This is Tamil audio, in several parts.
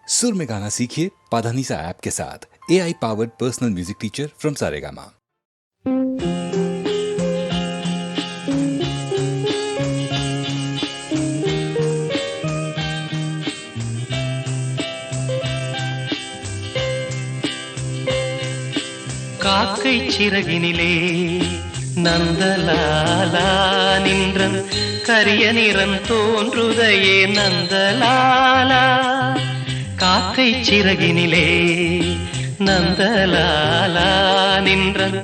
सुर में गाना सीखिए पाधानीसा ऐप के साथ। AI powered personal music teacher from Saregama. காக்கை சிறகினிலே நந்தலாலா நின்றன் கரிய நிறம் தோன்றுதையே நந்தலாலா. காக்கை சிறகினிலே நந்தலாலா நின்றன்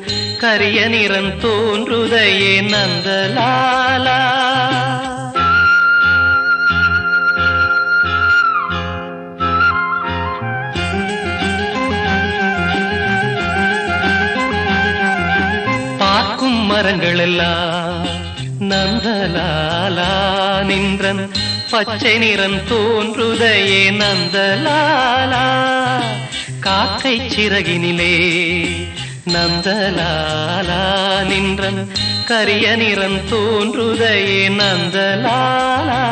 கரிய நிறம் தோன்றுதையே நந்தலாலா. பார்க்கும் மரங்கள் எல்லாம் நந்தலாலா நின்றன் பச்சை நிறம் தோன்றுதையே நந்தலாலா. காக்கை சிறகினிலே நந்தலாலா நின்றன் கரிய நிறம் தோன்றுதையே நந்தலாலா.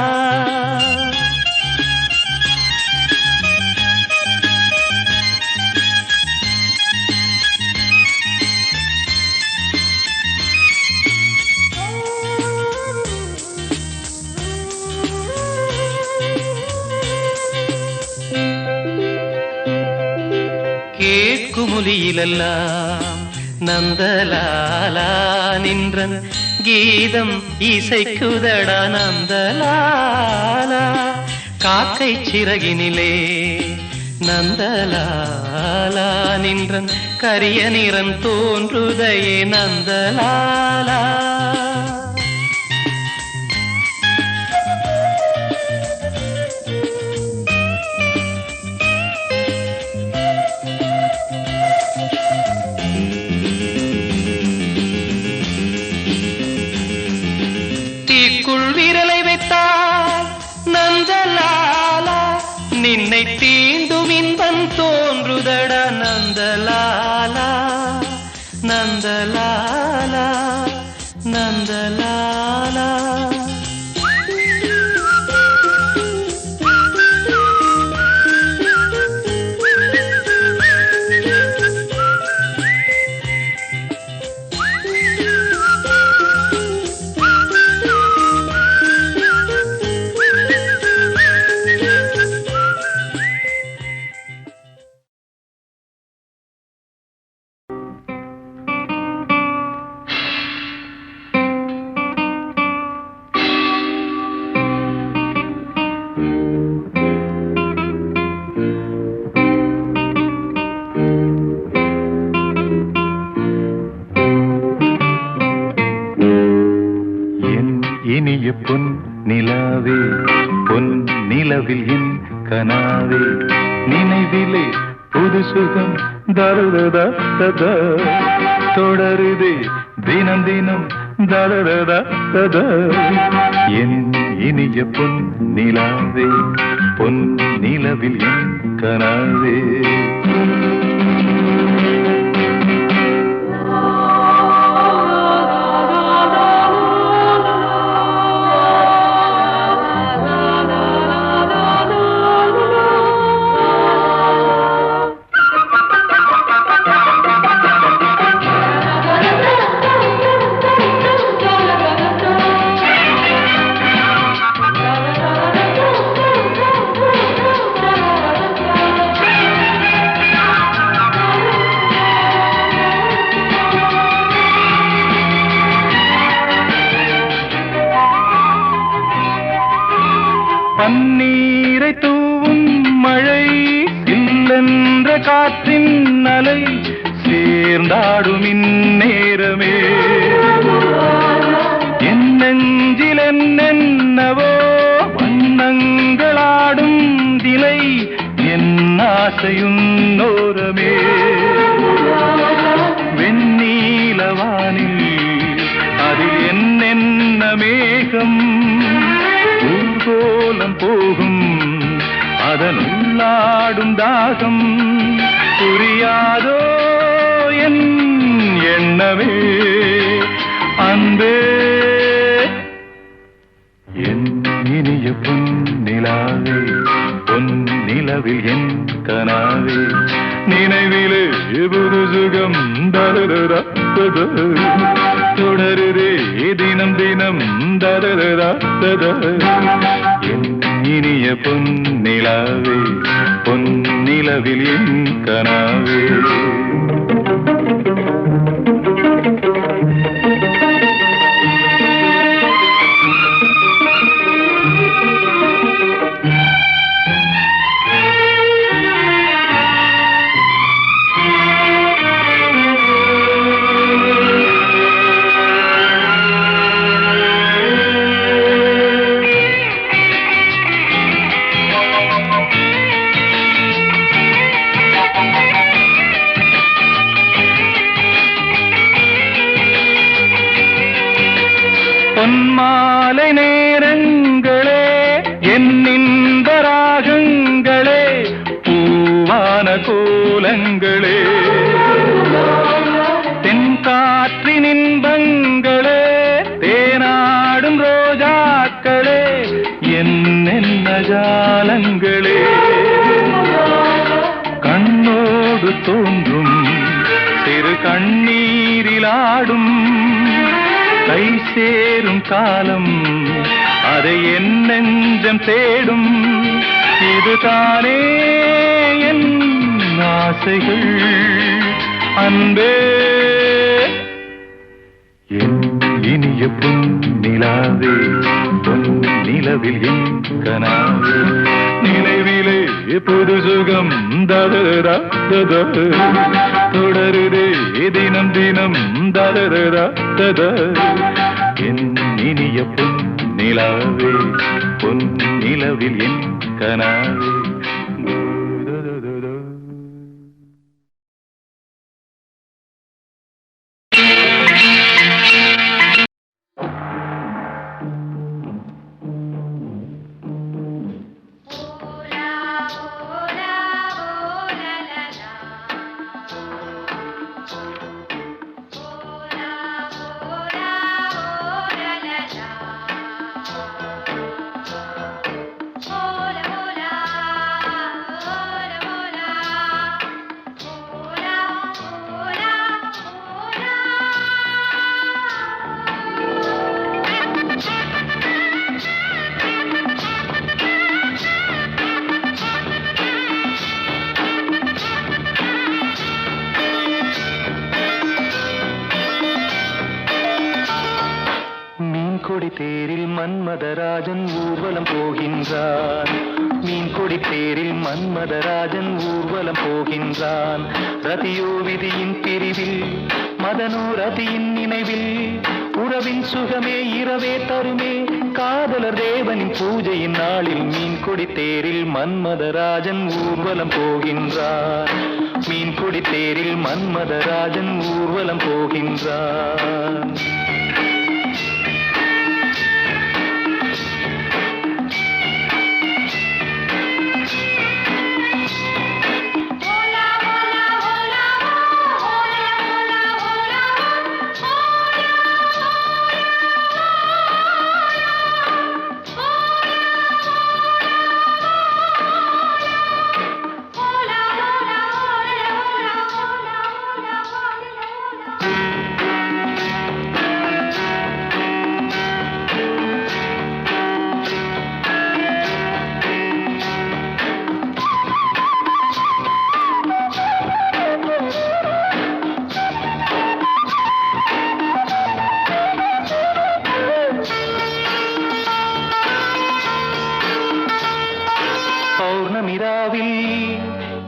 கேட்குமொழியிலெல்லாம் நந்தலாலா நின்றன் கீதம் இசைக்குதடா நந்தலாலா. காக்கை சிறகினிலே நந்தலாலா நின்றன் கரிய நிறம் தோன்றுதையே நந்தலாலா. தீக்குள் விரலை வைத்தால் நந்தலாலா நின்னை தீண்டும் இன்பம் தோன்றுதடா நந்தலாலா. நந்தலாலா நந்தலாலா. இனிய பொன் நிலாவே பொன் நிலவில் என் கனாவே நினைவிலே புது சுகம் தருதா தொடருதே தினம் தினம் தருதா. என் இனிய பொன் நிலாவே பொன் நிலவில் என் கனாவே. பன்னீரை தூவும் மழை இல்லென்ற காற்றின் அலை சேர்ந்தாடும் இந்நேரமே என் நெஞ்சில் என்னென்னவோ வண்ணங்களாடும் திலை என் ஆசையும் நோரமே. வெண்ணீலவானில் அதில் என்னென்ன மேகம் ஊர்கோலம் போகும் அதனுள்ளாடும் தாகம் புரியாதோ என் எண்ணமே அன்பே. என் இனிய பொன் நிலாவே பொன் நில நிலவில் என் கனாவே நினைவிலே புது சுகம் தரதரா தொடருதே தினம் தினம் தரதரா என் இனிய பொன்னிலாவே பொன்னிலவில் என் கனாவே பொன்மாலை நேரங்களே என்னின்ப ராகங்களே பூவான கோலங்களே தென்காற்றின் இன்பங்களே தேனாடும் ரோஜாக்களே என்னென்ன ஜாலங்களே கண்ணோடு தோன்றும் சிறு கண்ணீரிலாடும் கை சேரும் காலம் அதை என் நெஞ்சம் தேடும் இதுதானே என் ஆசைகள் அன்பே என் இனிய பொன்னிலாவே பொன்னிலவில் என் கனாவே நினைவிலே புது சுகம் தரதரா தொடருதே தினம் தினம் தரதரா என் இனிய பொன்னிலாவே பொன்னிலவில் என் கனாவே தேரில் மன்மதராஜன் ஊர்வலம் போகின்றான் மீன் கொடி தேரில் மன்மதராஜன் ஊர்வலம் போகின்றான் ரதியோ விதியின் பிரிவில் மதனோ ரதியின் நினைவில் உறவின் சுகமே இரவே தருமே காதலர் தேவனின் பூஜையின் நாளில் மீன் கொடி தேரில் மன்மதராஜன் ஊர்வலம் போகின்றான் மீன் கொடி தேரில் மன்மதராஜன் ஊர்வலம் போகின்றான்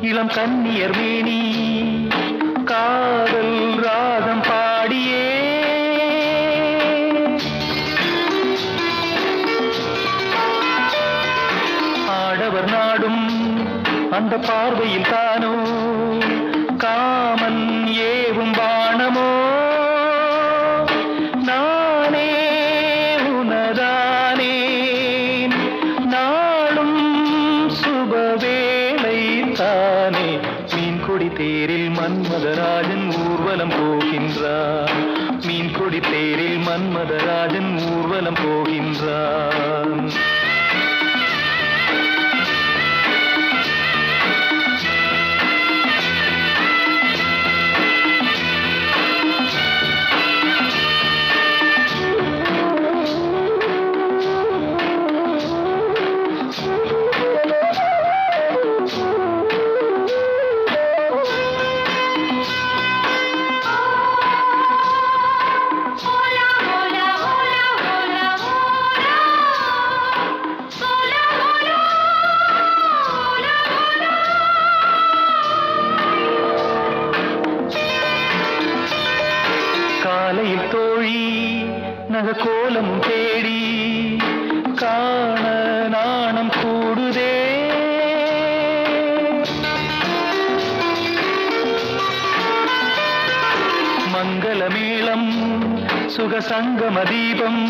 இளம் கன்னியர் மேனி காதல் ராகம் பாடியே ஆடவர் நாடும் அந்த பார்வையில் தானோ காமன் ஏவும் பாணமோ நானே உனதானே நாளும் சுபவேளை தானே மீன் கொடி தேரில் மன்மதராஜன் ஊர்வலம் போகின்றான் மீன் கொடி தேரில் மன்மதராஜன் ஊர்வலம் போகின்றான் கனக கோலமும் தேடி காண நாணம் கூடுதே. மங்களமேளம் சுகசங்கம தீபம்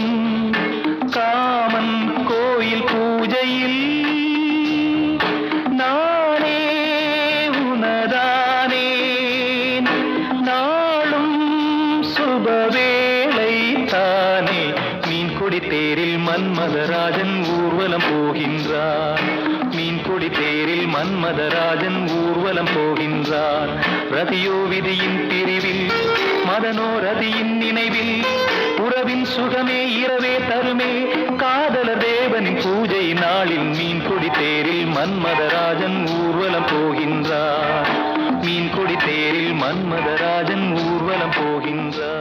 காமன் கோயில் பூஜையில் நானே உனதானேன். நாளும் சுபவேளை தானே. மீன்கொடி தேரில் மன்மதராஜன் ஊர்வலம் போகின்றார். மீன்கொடி தேரில் மன்மதராஜன் ஊர்வலம் போகின்றார். ரதியோ விதியின் பிரிவில் மதனோ ரதியின் நினைவில் உறவின் சுகமே இரவே தருமே. காதலர் தேவனின் பூஜை நாளில் மீன்கொடி தேரில் மன்மதராஜன் ஊர்வலம் போகின்றார். மீன்கொடி தேரில் மன்மதராஜன் ஊர்வலம் போகின்றார்.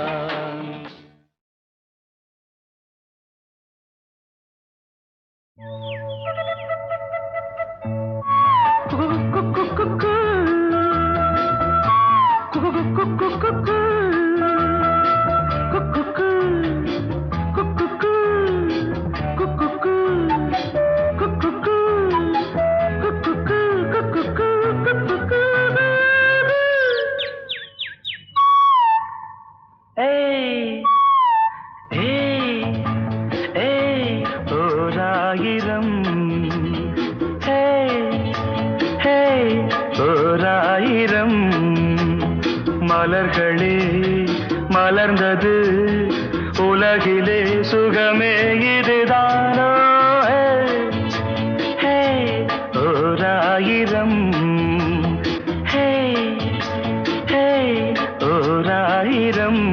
மலர்களே மலர்ந்தது உலகிலே சுகமே இதுதானோ. ஓராயிரம் ஓராயிரம்.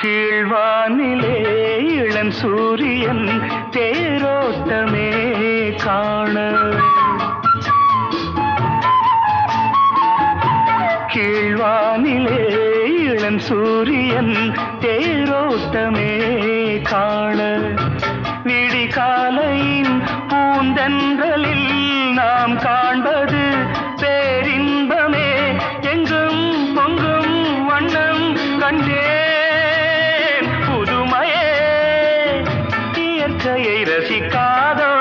கீழ்வானிலே இளம் சூரியன் தேரோட்டமே காண. கீழ்வானிலே இளம் சூரியன் தேரோட்டமே காண. விடிகாலையின் பூந்தென்றலில் நாம் காண்பது பேரின்பமே. எங்கும் பொங்கும் வண்ணம் கண்டே ரசிக்காதோ.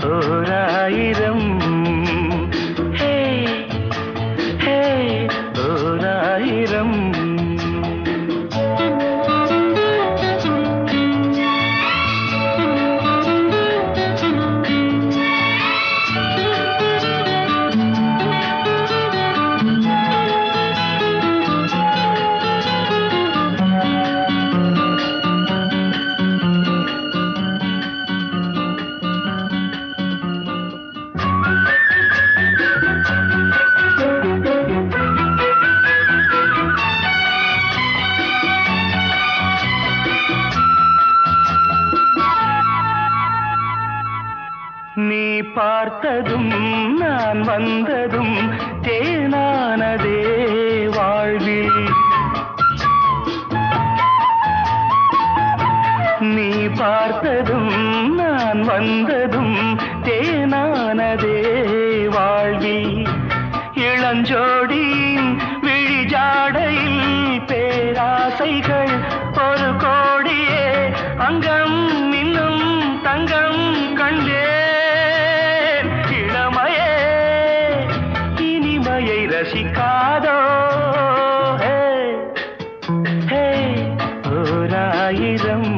ஓராயிரம் ஓராயிரம். நீ பார்த்ததும் நான் வந்ததும் தேனானதே வாழ்வில். நீ பார்த்ததும் நான் வந்ததும் தேனானதே வாழ்வில். இளஞ்சோடியின் விழிஜாடையில் பேராசைகள் ஒரு கோடியே. அங்கம் இன்னும் தங்கம் கண்டே. இளமையே இனிமையை ரசிக்காதோ. ஓராயிரம்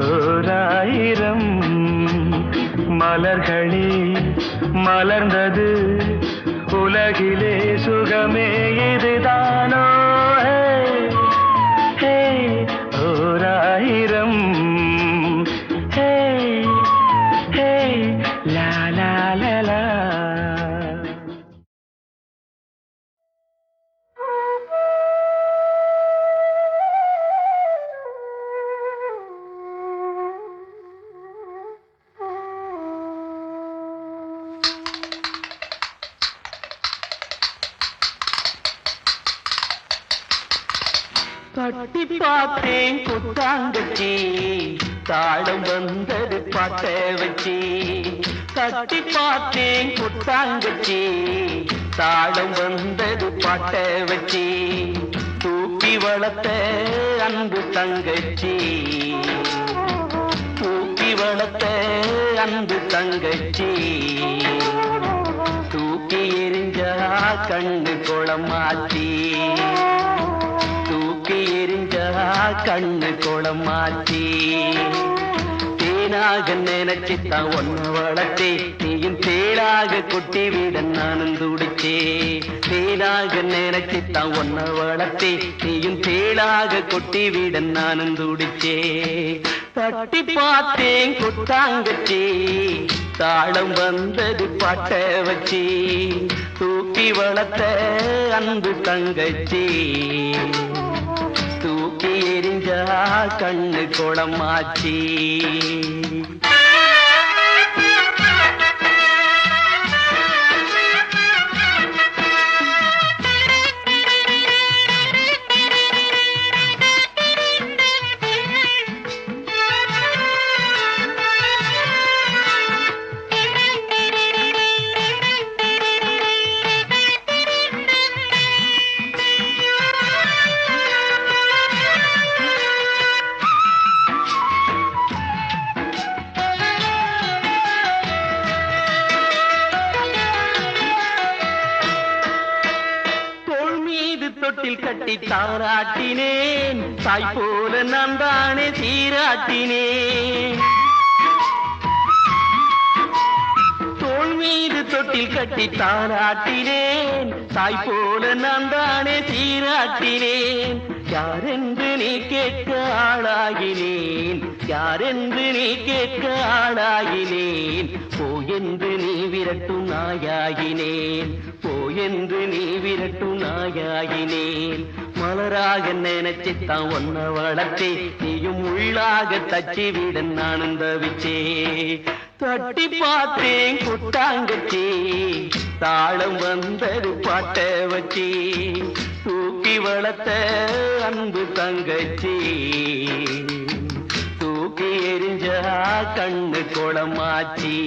ஓராயிரம். மலர்களே மலர்ந்தது உலகிலே சுகமே இதுதானோ. ஓராயிரம் லா லா லா லா. தட்டி பார்த்தேன் கொட்டாங்கச்சி தாளம் வந்தது பாட்ட வச்சி. தட்டி பார்த்தேன் கொட்டாங்கச்சி தாளம் வந்தது பாட்ட வச்சி. தூக்கி வளர்த்த அன்பு தங்கச்சி, தூக்கி வளர்த்த அன்பு தங்கச்சி. தூக்கி எரிஞ்சா கண்ணு குளமாச்சி, தூக்கி எரிஞ்சா கண்ணு குளமாச்சி. தேனாக நினைச்சுத்தான் ஒன்ன வளர்த்தே, நீயும் தேளாக கொட்டி விட நானும் துடிச்சே. தேனாக நினைச்சுத்தான் ஒன்ன வளர்த்தே, நீயும் தேளாக கொட்டி விட நானும் துடிச்சே. தட்டி பார்த்தேன் கொட்டாங்கச்சி தாளம் வந்தது பாட்ட வச்சி. தூக்கி வளர்த்த அன்பு தங்கச்சி, தூக்கி எரிஞ்சா கண்ணு குளமாச்சி. தொட்டில் கட்டி தாராட்டினேன், தாய் போல நான் தானே சீராட்டினேன். தோள் மீது தொட்டில் கட்டி தாராட்டினேன், தாய் போல நான் தானே சீராட்டினேன். யாரென்று நீ கேட்க ஆளாகினேன், யாரென்று நீ கேட்க ஆளாகினேன். போயென்று நீ விரட்டும் நாயாகினேன், போயென்று நீ விரட்டும் நாயாகினேன். மலராக நினைச்சுத்தான் ஒன்ன வளர்த்தே, நீயும் உள்ளாக தச்சி விட நானும் தவிச்சே. தட்டி பார்த்தேன் கொட்டாங்கச்சி தாளம் வந்தது பாட்ட வச்சி. தூக்கி வளர்த்த அன்பு தங்கச்சி, தூக்கி எரிஞ்சா கண்ணு குளமாச்சி.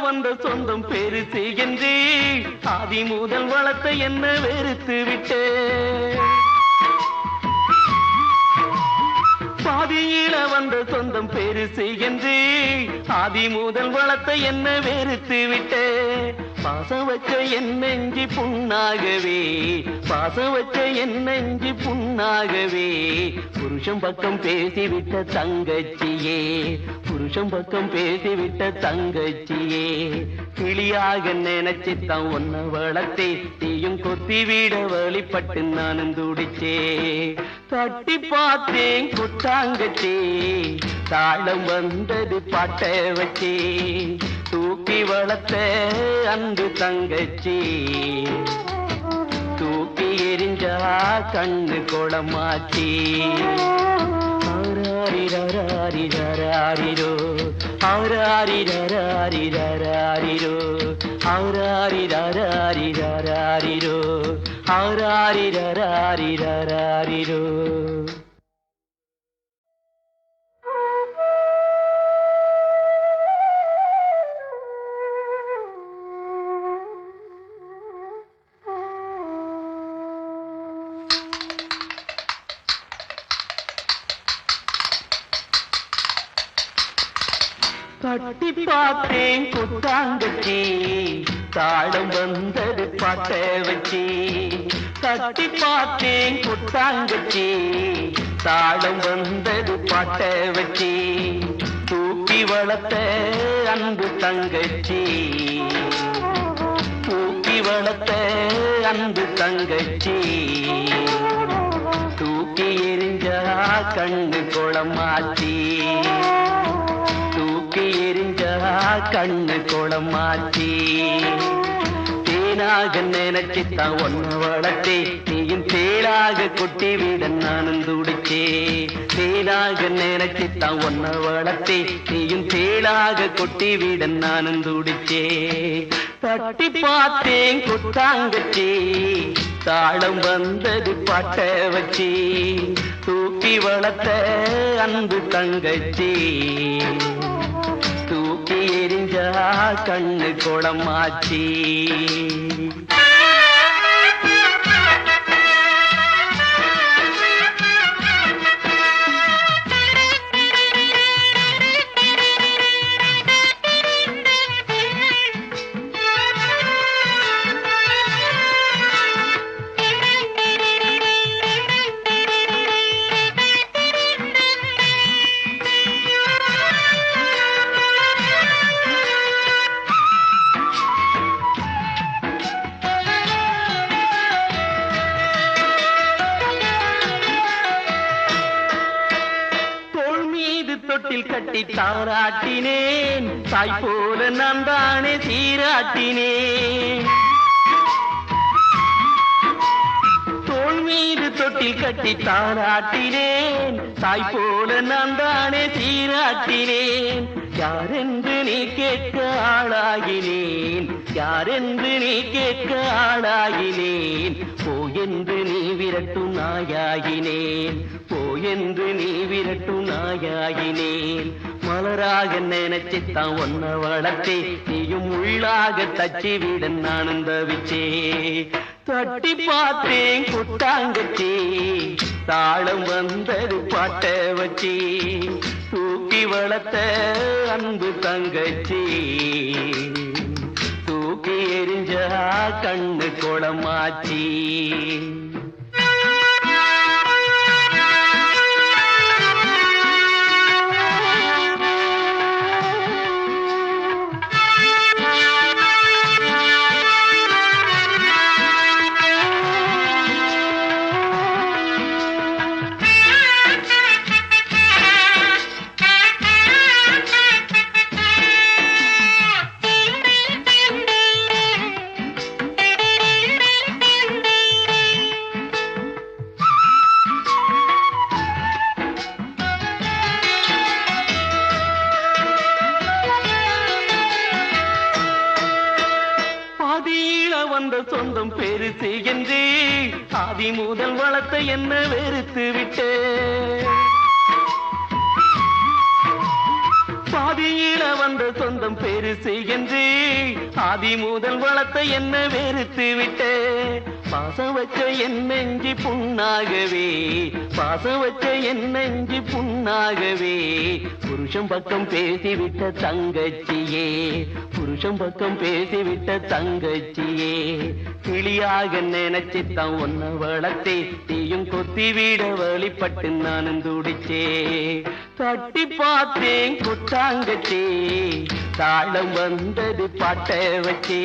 வந்த சொந்தம் பெருசு என்று ஆதி முதல் வளர்த்த என்ன வெறுத்து விட்டே. பாதியில வந்த சொந்தம் பெருசு என்று ஆதி முதல் வளர்த்த என்ன வெறுத்து விட்டே. பாசம் வச்ச என் நெஞ்சி புண்ணாகவே, பாசம் வச்ச என் நெஞ்சி புண்ணாகவே. புருஷன் பக்கம் பேசிவிட்ட தங்கச்சியே, புருஷன் பக்கம் பேசிவிட்ட தங்கச்சியே. கிளியாக நினைச்சுத்தான் ஒன்ன வளர்த்தே, நீயும் கொத்தி விட வழிபட்டு நானும் துடிச்சே. தட்டி பார்த்தேன் கொட்டாங்கச்சி தாளம் வந்தது பாட்ட வச்சி. தூக்கி வளர்த்த அன்பு தங்கச்சி, தூக்கி எரிஞ்சா கண்ணு குளமாச்சி. ஆராரிரராரிரராரிரோ, ஆராரிரராரிரராரிரோ, ஆராரிரராரிரராரிரோ, ஆராரிரராரிரராரிரோ. தட்டி பார்த்தேன் கொட்டாங்கச்சி தாளம் வந்தது பாட்ட வச்சி. தட்டி பார்த்தேன் கொட்டாங்கச்சி தாளம் வந்தது பாட்ட வச்சி தூக்கி வளர்த்த அன்பு தங்கச்சி தூக்கி வளர்த்த அன்பு தங்கச்சி தூக்கி எரிஞ்சா கண்ணு குளமாச்சி தூக்கி எரிஞ்சா கண்ணு குளமாச்சி தேனாக நினைச்சித்தான் ஒன்ன வளர்த்தே நீயும் தேளாக கொட்டி விட நானும் துடிச்சே தேனாக நினைச்சித்தான் ஒன்ன வளர்த்தே நீயும் தேளாக கொட்டி விட நானும் துடிச்சே தட்டி பார்த்தேன் கொட்டாங்கச்சி தாளம் வந்தது பாட்ட வச்சி தூக்கி வளர்த்த அன்பு தங்கச்சி தூக்கி எரிஞ்சா கண்ணு குளமாச்சி தொட்டில் கட்டி தாராட்டினேன் தாய் போல நான் தானே சீராட்டினேன் தோள் மீது தொட்டில் கட்டி தாராட்டினேன் தாய் போல நான் தானே சீராட்டினேன் யாரென்று நீ கேட்க ஆளாகினேன் யாரென்று நீ கேட்க ஆளாகினேன் போ என்று நீ விரட்டும் நாயாகினேன் போ என்று நீ விரட்டும் நாயாகினேன் மலராக நினைச்சித்தான் ஒன்ன வளர்த்தே நீயும் உள்ளாக தச்சி விட நானும் தவிச்சே தட்டி பார்த்தேன் கொட்டாங்கச்சி தாளம் வந்தது பாட்ட வச்சி தூக்கி வளர்த்த அன்பு தங்கச்சி தூக்கி எரிஞ்சா கண்ணு குளமாச்சி வந்த சொந்தம் பெருசு என்று ஆதி முதல் வளர்த்த என்ன வெறுத்து விட்டு பாதியில வந்த சொந்தம் பெருசு என்று ஆதி முதல் வளர்த்த என்ன வெறுத்து விட்டு பாசம் வச்ச என் நெஞ்சி புண்ணாகவே பாசம் வச்ச என் நெஞ்சி புண்ணாகவே புருஷன் பக்கம் பேசிவிட்ட தங்கச்சியே புருஷன் பக்கம் பேசிவிட்ட தங்கச்சியே கிளியாக நினைச்சித்தான் ஒன்ன வளர்த்தே நீயும் கொத்தி விட வழிபட்டு நானும் துடிச்சே தட்டி பார்த்தேன் கொட்டாங்கச்சி தாளம் வந்தது பாட்ட வச்சே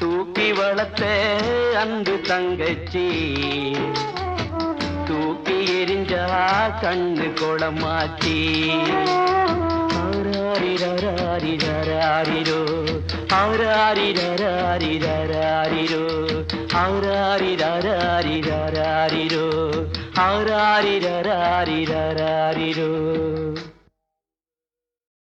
தூக்கி வளர்த்த அன்பு தங்கச்சி தூக்கி எரிஞ்சா கண்ணு குளமாச்சி ஆராரிரோ ஆராரிரோ ஆராரிரோ ஆராரிரோ